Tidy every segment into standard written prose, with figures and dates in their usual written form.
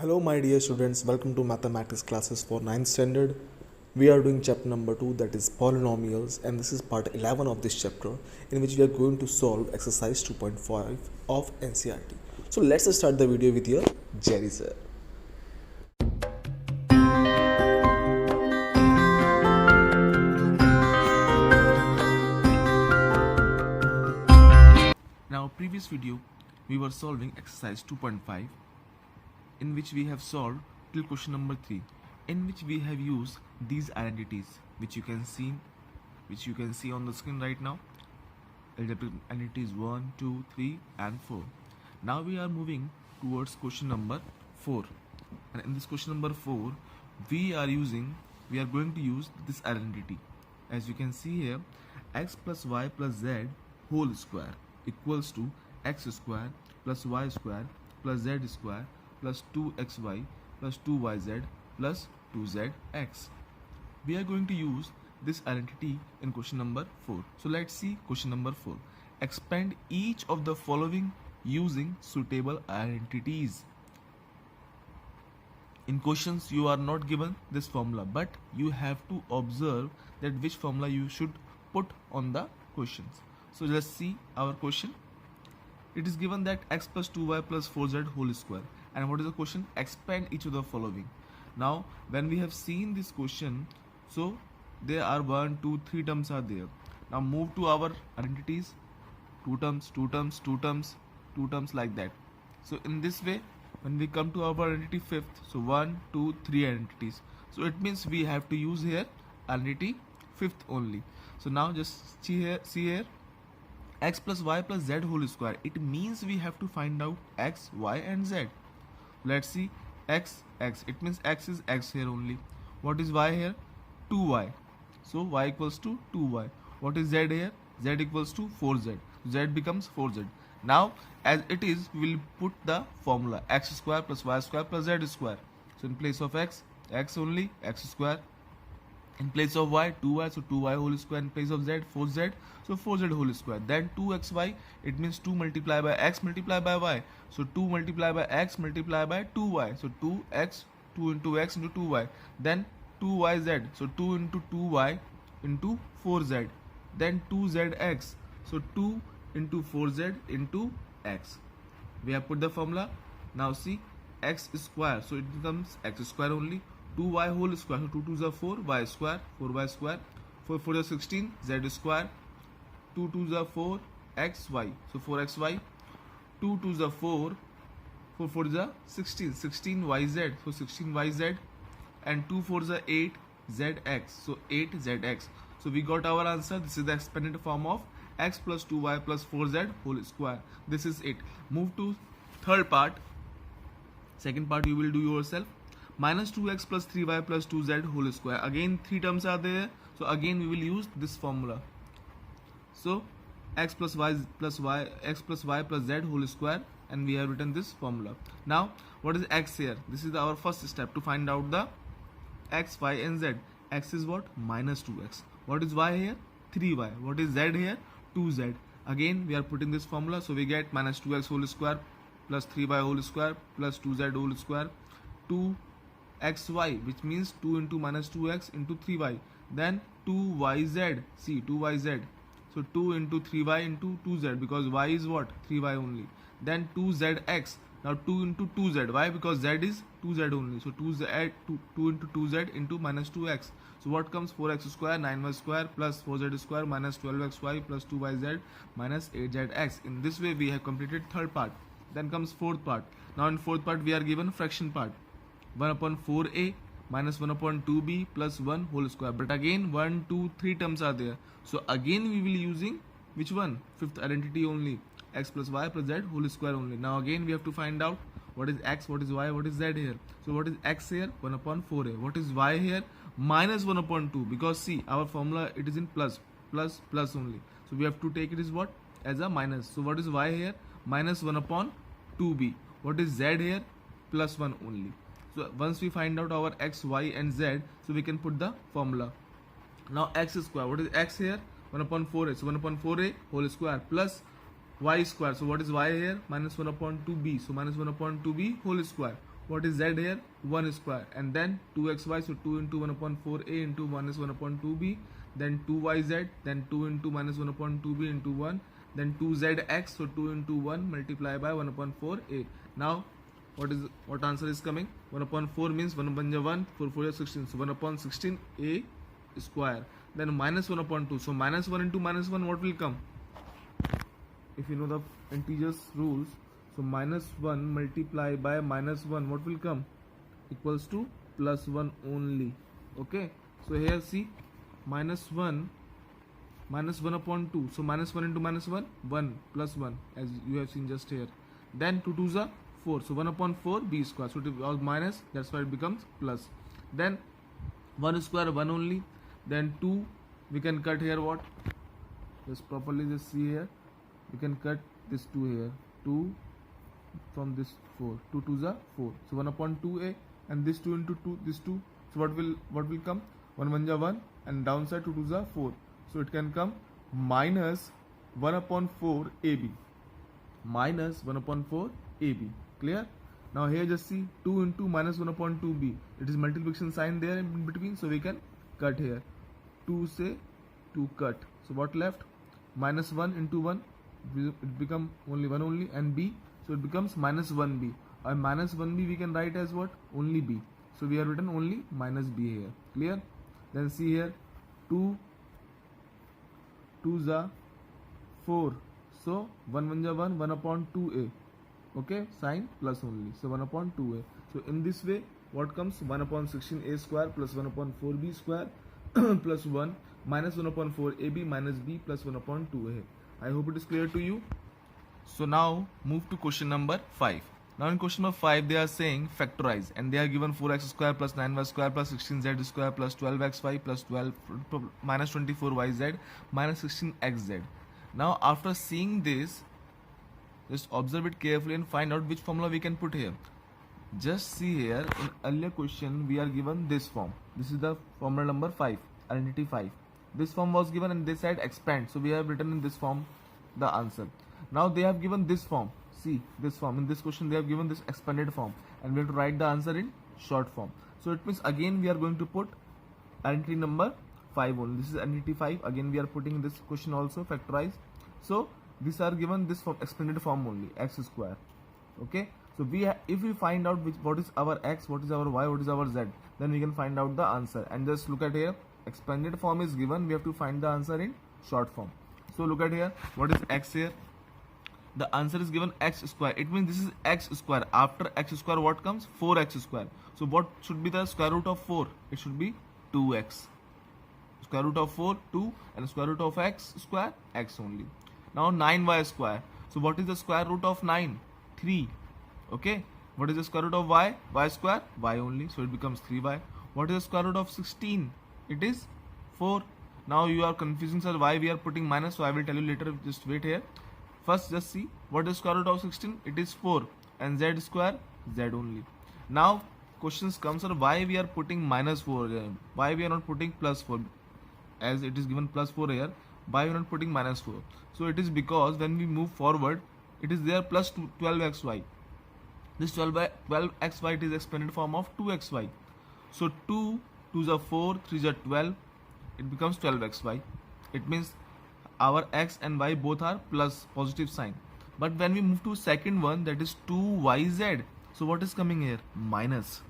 Hello, my dear students. Welcome to mathematics classes for 9th standard. We are doing chapter number 2, that is polynomials, and this is part 11 of this chapter, in which we are going to solve exercise 2.5 of NCERT. So let's start the video with your Jerry sir. Now, previous video we were solving exercise 2.5, in which we have solved till question number 3, in which we have used these identities which you can see on the screen right now. Algebraic identities 1, 2, 3 and 4. Now we are moving towards question number 4, and in this question number 4 we are going to use this identity. As you can see here, x plus y plus z whole square equals to x square plus y square plus z square plus 2xy plus 2yz plus 2zx. We are going to use this identity in question number 4. So let's see question number 4. Expand each of the following using suitable identities. In questions you are not given this formula, but you have to observe that which formula you should put on the questions. So let's see our question. It is given that x plus 2y plus 4z whole square. And what is the question? Expand each of the following. Now when we have seen this question, so there are 1, 2, 3 terms are there. Now move to our identities, 2 terms, 2 terms, 2 terms, 2 terms, like that. So in this way, when we come to our identity fifth, so 1, 2, 3 identities. So it means we have to use here identity fifth only. So now just see here x plus y plus z whole square. It means we have to find out x, y and z. Let's see x. It means x is x here only. What is y here? 2y. So y equals to 2y. What is z here? Z equals to 4z. Z becomes 4z. Now as it is, we will put the formula x square plus y square plus z square. So in place of x only, x square. In place of y, 2y, so 2y whole square. In place of z, 4z, so 4z whole square. Then 2xy, it means 2 multiplied by x multiplied by y. So 2 multiplied by x multiplied by 2y. So 2x, 2 into x into 2y. Then 2yz, so 2 into 2y into 4z. Then 2zx, so 2 into 4z into x. We have put the formula. Now see, x square, so it becomes x square only. 2y whole square, so 2 2s are 4, y square, 4y square, 4 4 is 16, z square, 2 2s are 4, xy, so 4xy, 2 2s are 4, 4 4s are 16, 16yz, so 16yz, and 2 4s are 8, zx, so 8zx. So we got our answer. This is the expanded form of x plus 2y plus 4z whole square. This is it. Move to third part. Second part you will do yourself. Minus 2x plus 3y plus 2z whole square. Again 3 terms are there, so again we will use this formula. So x plus y plus z whole square, and we have written this formula. Now what is x here? This is our first step to find out the x, y and z. X is what? Minus 2x. What is y here? 3y. What is z here? 2z. Again we are putting this formula, so we get minus 2x whole square plus 3y whole square plus 2z whole square, 2xy, which means 2 into minus 2x into 3y. Then 2yz, see 2yz, so 2 into 3y into 2z, because y is what? 3y only. Then 2zx, now 2 into 2z, why? Because z is 2z only, so 2 into 2z into minus 2x. So what comes? 4x square 9y square plus 4z square minus 12xy plus 2yz minus 8zx. In this way we have completed third part. Then comes fourth part. Now in fourth part we are given fraction part. 1 upon 4a minus 1 upon 2b plus 1 whole square. But again 1, 2, 3 terms are there. So again we will using which one? Fifth identity only. X plus y plus z whole square only. Now again we have to find out what is x, what is y, what is z here. So what is x here? 1 upon 4a. What is y here? Minus 1 upon 2. Because see, our formula, it is in plus only. So we have to take it as what? As a minus. So what is y here? Minus 1 upon 2b. What is z here? Plus 1 only. So once we find out our x, y and z, so we can put the formula. Now x square, what is x here? 1 upon 4a, so 1 upon 4a whole square plus y square. So what is y here? Minus 1 upon 2b, so minus 1 upon 2b whole square. what is z here? 1 square, and then 2xy, so 2 into 1 upon 4a into 1 is 1 upon 2b, then 2yz, then 2 into minus 1 upon 2b into 1, then 2zx, so 2 into 1 multiply by 1 upon 4a. Now what answer is coming? 1 upon 4 means 1 upon 1, 4 4 is 16, so 1 upon 16a square, then minus 1 upon 2, so minus 1 into minus 1, what will come? If you know the integers rules, so minus 1 multiplied by minus 1, what will come? Equals to plus 1 only. Okay, so here see, minus 1 upon 2, so minus 1 into minus 1, 1 plus 1, as you have seen just here, then 2 2s are 4, so 1 upon 4 b square, so it was minus, that's why it becomes plus. Then 1 square 1 only, then 2, we can cut here what? Just properly just see here, we can cut this 2 here, 2 from this 4, 2 2s are 4, so 1 upon 2a, and this 2 into 2, this 2, so what will come? 1 1 ja 1, and downside 2 2s are 4, so it can come minus 1 upon 4 ab, minus 1 upon 4 ab. Clear? Now here just see, 2 into minus 1 upon 2b, it is multiplication sign there in between, so we can cut here, 2 say 2 cut, so what left? Minus 1 into 1, it become only 1 only, and b, so it becomes minus 1b, and minus 1b we can write as what? Only b, so we have written only minus b here. Clear? Then see here, 2 2s are 4, so 1 1 ja 1, 1 upon 2a, okay, sign plus only, so 1 upon 2a. So in this way, what comes? 1 upon 16a square plus 1 upon 4b square plus 1 minus 1 upon 4ab minus b plus 1 upon 2a. I hope it is clear to you. So now move to question number 5. Now in question number 5, they are saying factorize, and they are given 4x square plus 9y square plus 16z square plus 12xy plus 12 minus 24yz minus 16xz. Now after seeing this, just observe it carefully and find out which formula we can put here. Just see here, in earlier question we are given this form. This is the formula number 5, identity 5. This form was given and they said expand, so we have written in this form the answer. Now they have given this form. See this form. In this question they have given this expanded form, and we have to write the answer in short form. So it means again we are going to put identity number 5 only. This is identity 5. Again we are putting this question also factorize. So these are given this form, expanded form only, x square. Okay. So if we find out what is our x, what is our y, what is our z, then we can find out the answer. And just look at here, expanded form is given. We have to find the answer in short form. So look at here, what is x here? The answer is given x square. It means this is x square. After x square what comes? 4x square. So what should be the square root of 4? It should be 2x. Square root of 4, 2, and square root of x square, x only. Now 9y square. So what is the square root of 9? 3. Okay. What is the square root of y? Y square, y only. So it becomes 3y. What is the square root of 16? It is 4. Now you are confusing, sir, why we are putting minus. So I will tell you later. Just wait here. First just see, what is square root of 16? It is 4, and z square, z only. Now questions comes, sir, why we are putting minus 4 here? Why we are not putting plus 4? As it is given plus 4 here, why we are not putting minus 4? So it is because when we move forward, it is there plus 12xy. This 12xy, it is expanded form of 2xy. So 2 2s are 4, 3s are 12. It becomes 12xy. It means our x and y both are plus, positive sign. But when we move to second one, that is 2yz, so what is coming here? Minus.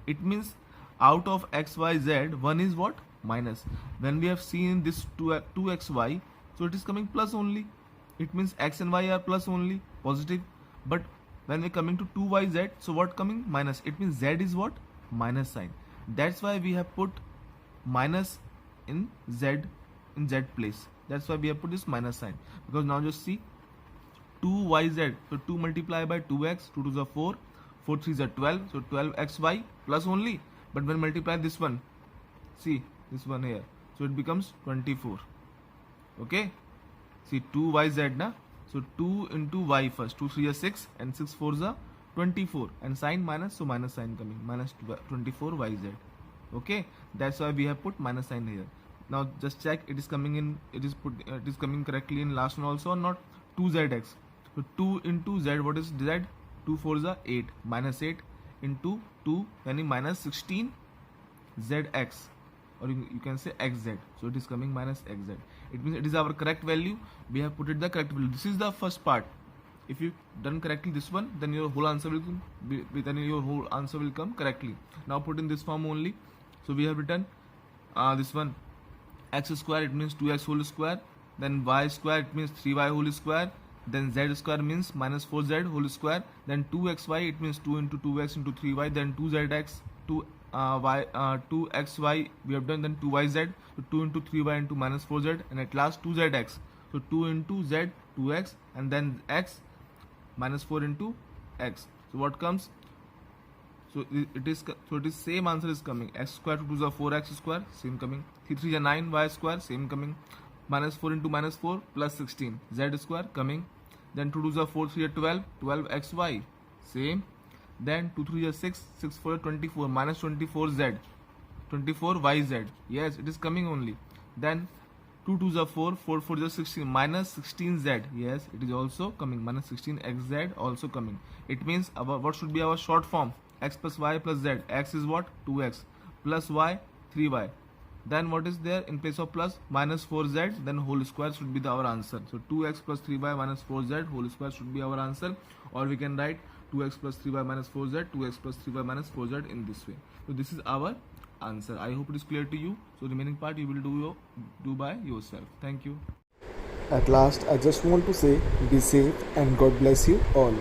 It means out of x, y, z, one is what? Minus. When we have seen this 2xy, so it is coming plus only. It means x and y are plus only, positive. But when we are coming to 2yz, so what coming? Minus. It means z is what? Minus sign. That's why we have put minus in z place. That's why we have put this minus sign. Because now just see, 2yz, so 2 multiplied by 2x, 2 2s are 4, 4 3s are 12, so 12xy plus only. But when multiply this one, see this one here, so it becomes 24. Okay, see 2yz na, so 2 into y first, 2 3 are 6, and 6 4s are 24, and sign minus, so minus sign coming, minus 24yz. Okay, that's why we have put minus sign here. Now just check, it is coming in, it is coming correctly in last one also or not? 2zx. So 2 into z, what is z? 2 4s are 8, minus 8, into 2 यानी minus 16 zx, or you can say xz. So it is coming minus xz. It means it is our correct value. We have put it the correct value. This is the first part. If you done correctly this one, then your whole answer will come correctly. Now put in this form only. So we have written this one, x square, it means 2x whole square, then y square, it means 3y whole square, then z square means minus 4z whole square, then 2xy, it means 2 into 2x into 3y, then 2zx, 2xy we have done, then 2yz, so 2 into 3y into minus 4z, and at last 2zx, so 2 into z, 2x, and then x minus 4 into x. So what comes? So it is same answer is coming. X square to 2 is 4x square, same coming. 3 3 is 9 y square, same coming. Minus 4 into minus 4 plus 16 z square coming. Then 2 2 is 4 3 is 12 12xy, same. Then 2 3 is 6 6 4 is 24 minus 24z 24yz, yes, it is coming only. Then 2 2 is 4 4 4 is 16 minus 16z, yes, it is also coming. Minus 16xz also coming. It means what should be our short form? X plus y plus z. X is what? 2x plus y 3y. Then what is there in place of plus? Minus 4z, then whole square should be our answer. So 2x plus 3y minus 4z whole square should be our answer, or we can write 2x plus 3y minus 4z, 2x plus 3y minus 4z in this way. So this is our answer. I hope it is clear to you. So remaining part you will do by yourself. Thank you. At last, I just want to say be safe and God bless you all.